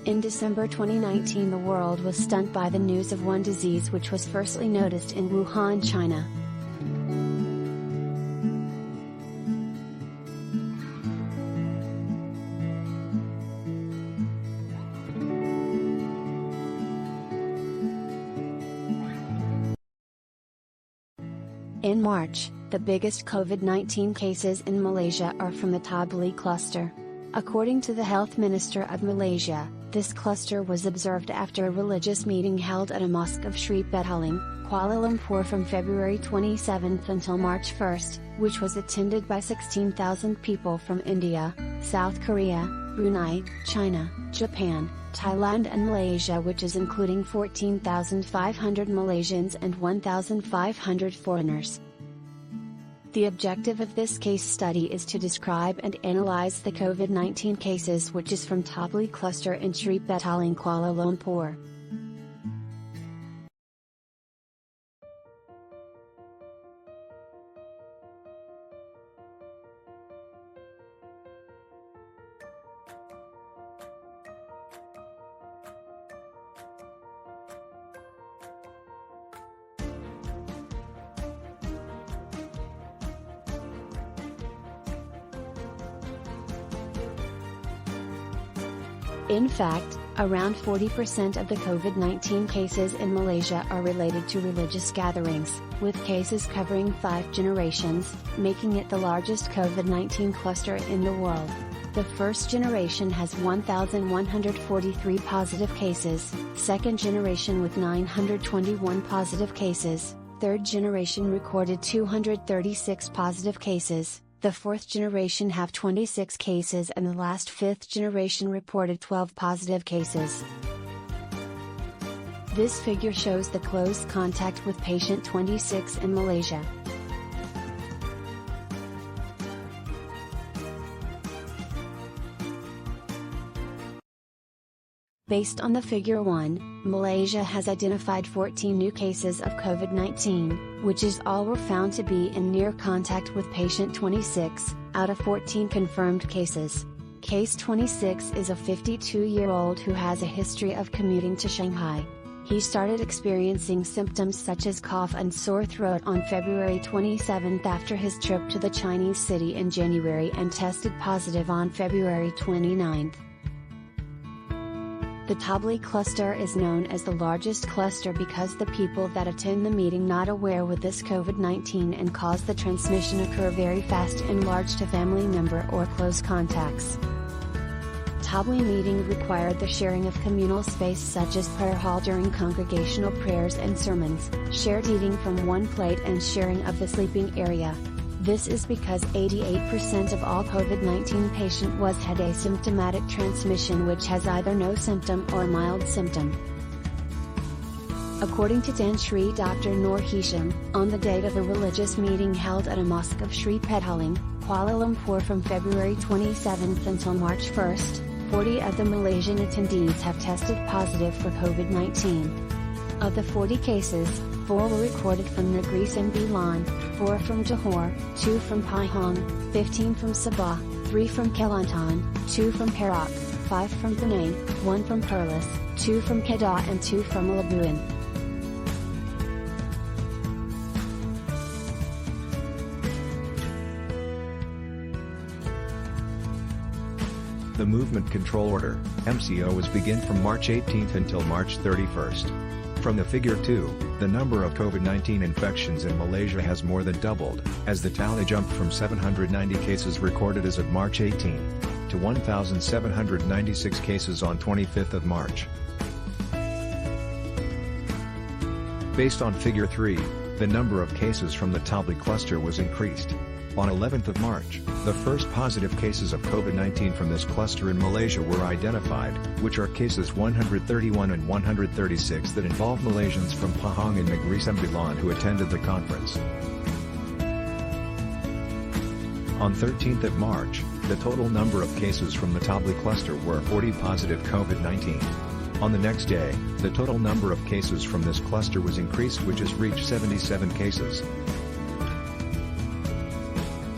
In December 2019, the world was stunned by the news of one disease which was firstly noticed in Wuhan, China. In March, the biggest COVID-19 cases in Malaysia are from the Tabligh cluster. According to the Health Minister of Malaysia, this cluster was observed after a religious meeting held at a mosque of Sri Petaling, Kuala Lumpur from February 27 until March 1, which was attended by 16,000 people from India, South Korea, Brunei, China, Japan, Thailand and Malaysia, which is including 14,500 Malaysians and 1,500 foreigners. The objective of this case study is to describe and analyze the COVID-19 cases which is from Tabligh cluster in Sri Petaling, Kuala Lumpur. In fact, around 40% of the COVID-19 cases in Malaysia are related to religious gatherings, with cases covering 5 generations, making it the largest COVID-19 cluster in the world. The first generation has 1,143 positive cases, second generation with 921 positive cases, third generation recorded 236 positive cases. The fourth generation have 26 cases and the last fifth generation reported 12 positive cases. This figure shows the close contact with patient 26 in Malaysia. Based on the figure 1, Malaysia has identified 14 new cases of COVID-19, which is all were found to be in near contact with patient 26, out of 14 confirmed cases. Case 26 is a 52-year-old who has a history of commuting to Shanghai. He started experiencing symptoms such as cough and sore throat on February 27 after his trip to the Chinese city in January and tested positive on February 29. The Tabligh cluster is known as the largest cluster because the people that attend the meeting not aware with this COVID-19 and cause the transmission occur very fast and large to family member or close contacts. Tabligh meeting required the sharing of communal space such as prayer hall during congregational prayers and sermons, shared eating from one plate and sharing of the sleeping area. This is because 88% of all COVID-19 patient had asymptomatic transmission which has either no symptom or mild symptom. According to Dan Shri Dr. Noor Hisham, on the date of the religious meeting held at a mosque of Sri Petaling, Kuala Lumpur from February 27 until March 1, 40 of the Malaysian attendees have tested positive for COVID-19. Of the 40 cases, 4 were recorded from Negeri Sembilan, 4 from Johor, 2 from Pahang, 15 from Sabah, 3 from Kelantan, 2 from Perak, 5 from Penang, 1 from Perlis, 2 from Kedah and 2 from Labuan. The Movement Control Order, MCO, was begin from March 18 until March 31. From the figure 2, the number of COVID-19 infections in Malaysia has more than doubled, as the tally jumped from 790 cases recorded as of March 18, to 1,796 cases on 25th of March. Based on figure 3, the number of cases from the Tabligh cluster was increased. On 11th of March, the first positive cases of COVID-19 from this cluster in Malaysia were identified, which are cases 131 and 136 that involve Malaysians from Pahang and Negeri Sembilan who attended the conference. On 13th of March, the total number of cases from the Tabligh cluster were 40 positive COVID-19. On the next day, the total number of cases from this cluster was increased, which has reached 77 cases.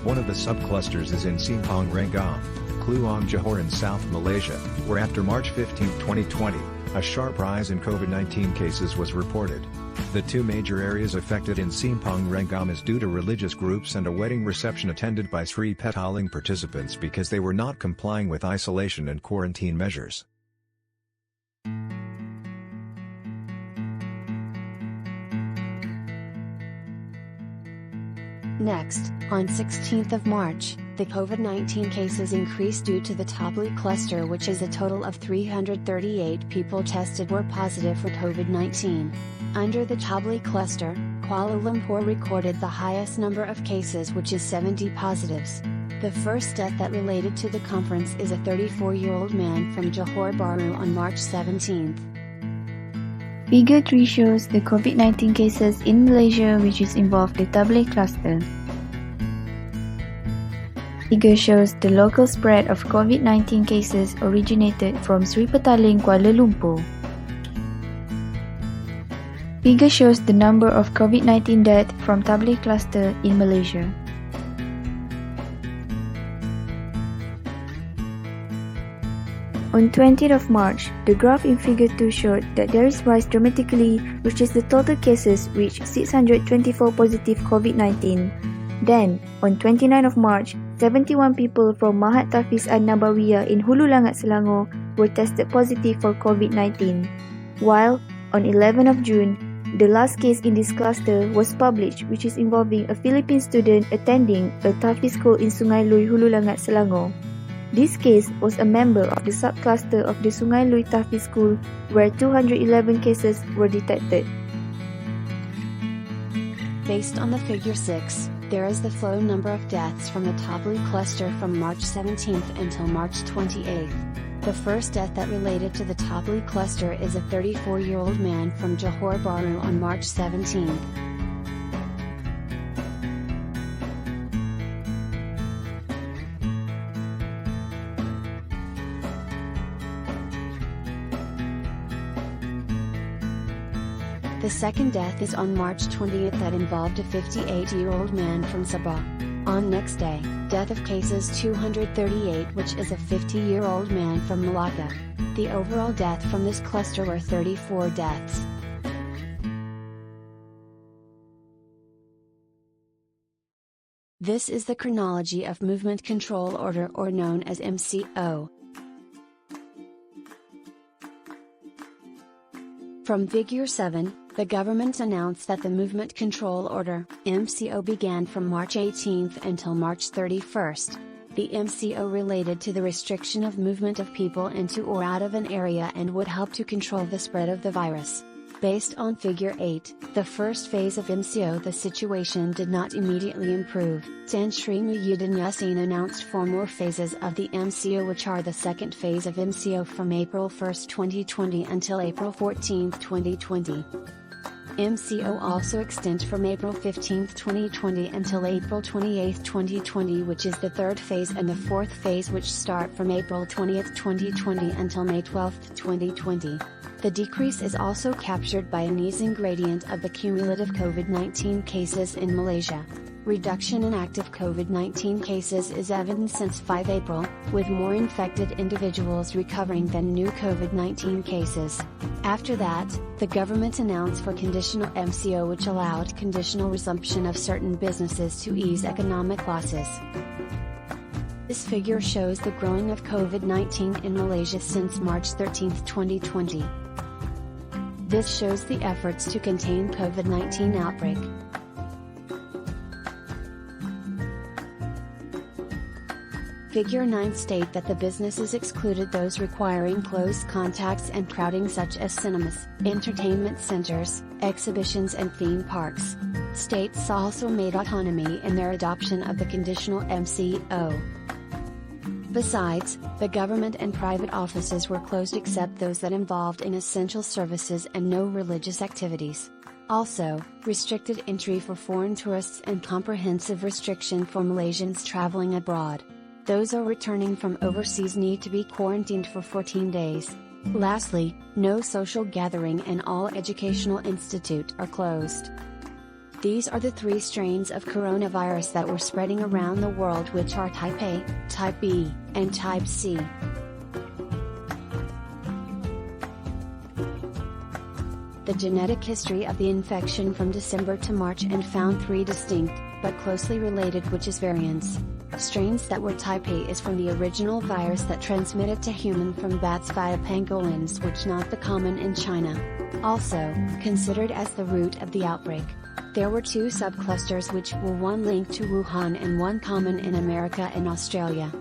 One of the subclusters is in Simpang Renggam, Kluang Johor in South Malaysia, where after March 15, 2020, a sharp rise in COVID-19 cases was reported. The two major areas affected in Simpang Renggam is due to religious groups and a wedding reception attended by Sri Petaling participants because they were not complying with isolation and quarantine measures. Next, on 16th of March, the COVID-19 cases increased due to the Tabligh cluster, which is a total of 338 people tested were positive for COVID-19. Under the Tabligh cluster, Kuala Lumpur recorded the highest number of cases, which is 70 positives. The first death that related to the conference is a 34-year-old man from Johor Bahru on March 17th. Figure 3 shows the COVID-19 cases in Malaysia which is involved the Tabligh cluster. Figure shows the local spread of COVID-19 cases originated from Sri Petaling, Kuala Lumpur. Figure shows the number of COVID-19 deaths from Tabligh cluster in Malaysia. On 20th of March, the graph in Figure 2 showed that there is rise dramatically, which is the total cases reached 624 positive COVID-19. Then, on 29th of March, 71 people from Mahat Tafiz An-Nabawiyah in Hulu Langat, Selangor were tested positive for COVID-19. While, on 11th of June, the last case in this cluster was published, which is involving a Philippine student attending a Tafiz school in Sungai Lui, Hulu Langat, Selangor. This case was a member of the subcluster of the Sungai Lui Tafiz School, where 211 cases were detected. Based on the Figure 6, there is the flow number of deaths from the Tabligh cluster from March 17th until March 28th. The first death that related to the Tabligh cluster is a 34-year-old man from Johor Bahru on March 17th. The second death is on March 20th that involved a 58-year-old man from Sabah. On next day, death of cases 238, which is a 50-year-old man from Malacca. The overall death from this cluster were 34 deaths. This is the chronology of Movement Control Order, or known as MCO. From Figure 7, the government announced that the Movement Control Order, MCO, began from March 18th until March 31st. The MCO related to the restriction of movement of people into or out of an area and would help to control the spread of the virus. Based on Figure 8, the first phase of MCO, the situation did not immediately improve. Tan Sri Muhyiddin Yassin announced 4 more phases of the MCO, which are the second phase of MCO from April 1, 2020 until April 14, 2020. MCO also extends from April 15, 2020 until April 28, 2020, which is the third phase, and the fourth phase, which start from April 20, 2020 until May 12, 2020. The decrease is also captured by an easing gradient of the cumulative COVID-19 cases in Malaysia. Reduction in active COVID-19 cases is evident since 5 April, with more infected individuals recovering than new COVID-19 cases. After that, the government announced for conditional MCO, which allowed conditional resumption of certain businesses to ease economic losses. This figure shows the growing of COVID-19 in Malaysia since March 13, 2020. This shows the efforts to contain COVID-19 outbreak. Figure 9 state that the businesses excluded those requiring close contacts and crowding, such as cinemas, entertainment centers, exhibitions and theme parks. States also made autonomy in their adoption of the conditional MCO. Besides, the government and private offices were closed except those that involved in essential services and no religious activities. Also, restricted entry for foreign tourists and comprehensive restriction for Malaysians traveling abroad. Those are returning from overseas need to be quarantined for 14 days. Lastly, no social gathering and all educational institutes are closed. These are the three strains of coronavirus that were spreading around the world, which are Type A, Type B, and Type C. The genetic history of the infection from December to March and found three distinct, but closely related variants. Strains that were Type A is from the original virus that transmitted to human from bats via pangolins, which not the common in China. Also, considered as the root of the outbreak. There were two subclusters, which were one linked to Wuhan and one common in America and Australia.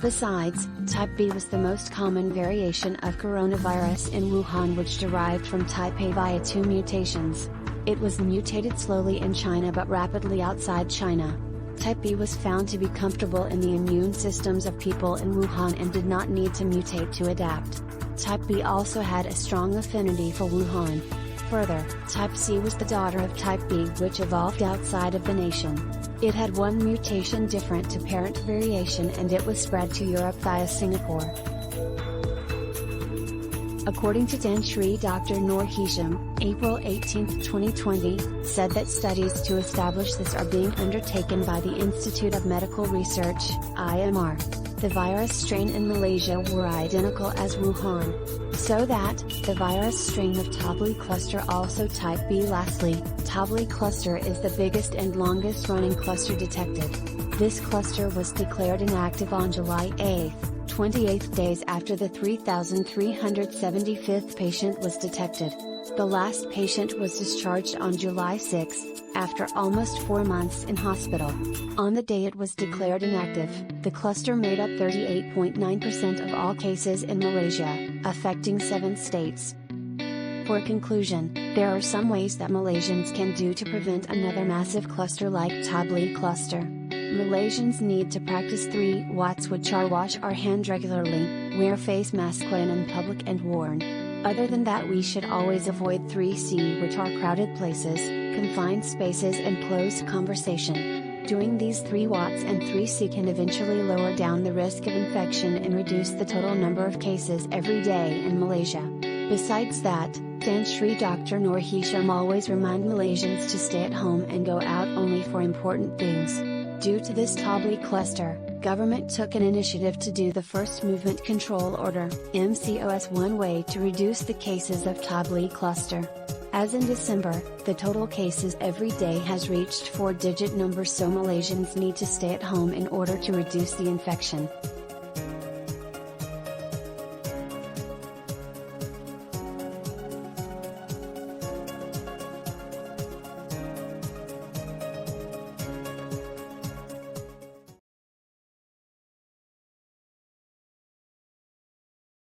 Besides, Type B was the most common variation of coronavirus in Wuhan, which derived from Type A via two mutations. It was mutated slowly in China but rapidly outside China. Type B was found to be comfortable in the immune systems of people in Wuhan and did not need to mutate to adapt. Type B also had a strong affinity for Wuhan. Further, Type C was the daughter of Type B, which evolved outside of the nation. It had one mutation different to parent variation, and it was spread to Europe via Singapore. According to Danshri, Dr. Noor Hisham, April 18, 2020, said that studies to establish this are being undertaken by the Institute of Medical Research, IMR. The virus strain in Malaysia were identical as Wuhan. So that, the virus strain of Tabligh cluster also Type B. Lastly, Tabligh cluster is the biggest and longest running cluster detected. This cluster was declared inactive on July 8, 28 days after the 3,375th patient was detected. The last patient was discharged on July 6, after almost 4 months in hospital. On the day it was declared inactive, the cluster made up 38.9% of all cases in Malaysia, affecting 7 states. For conclusion, there are some ways that Malaysians can do to prevent another massive cluster like Tabligh cluster. Malaysians need to practice 3 Watts, which are wash our hands regularly, wear face masks when in public and warn. Other than that, we should always avoid 3C, which are crowded places, confined spaces and closed conversation. Doing these 3 Watts and 3C can eventually lower down the risk of infection and reduce the total number of cases every day in Malaysia. Besides that, Danshri Dr. Noor Hisham always remind Malaysians to stay at home and go out only for important things. Due to this Tabligh cluster, government took an initiative to do the First Movement Control Order, MCOS, one way to reduce the cases of Tabligh cluster. As in December, the total cases every day has reached 4-digit numbers, so Malaysians need to stay at home in order to reduce the infection.